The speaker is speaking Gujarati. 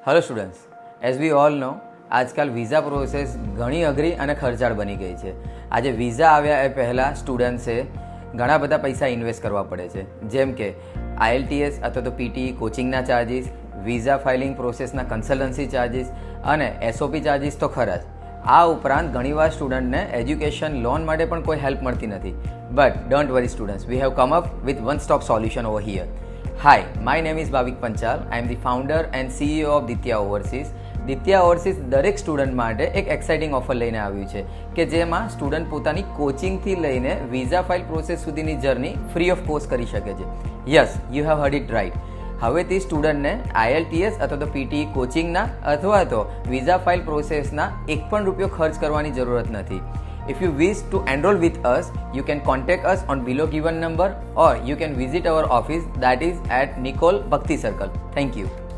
Hello students, as we all know આજકાલ વિઝા પ્રોસેસ ઘણી અઘરી અને ખર્ચાળ બની ગઈ છે. આજે વિઝા આવ્યા એ પહેલાં સ્ટુડન્ટ્સે ઘણા બધા પૈસા ઇન્વેસ્ટ કરવા પડે છે, જેમ કે IELTS અથવા તો PTE કોચિંગના ચાર્જિસ, વિઝા ફાઇલિંગ પ્રોસેસના કન્સલ્ટન્સી ચાર્જિસ અને SOP ચાર્જિસ તો ખરા જ. આ ઉપરાંત ઘણીવાર સ્ટુડન્ટને એજ્યુકેશન લોન માટે પણ કોઈ હેલ્પ મળતી નથી. But don't worry students, we have come up with one stop solution over here. Hi, my name is Bhavik Panchal. I am the founder and CEO of Ditya Overseas. Ditya Overseas દરેક સ્ટુડન્ટ માટે એક એક્સાઇટિંગ ઓફર લઈને આવ્યું છે કે જેમાં સ્ટુડન્ટ પોતાની કોચિંગથી લઈને વિઝા ફાઇલ પ્રોસેસ સુધીની જર્ની ફ્રી ઓફ કોસ્ટ કરી શકે છે. Yes, you have heard it right. હવેથી સ્ટુડન્ટને IELTS અથવા તો PTE કોચિંગના અથવા તો વિઝા ફાઇલ પ્રોસેસના એક પણ રૂપિયો ખર્ચ કરવાની જરૂરત નથી. If you wish to enroll with us, you can contact us on below given number or you can visit our office that is at Nicole Bhakti Circle. Thank you.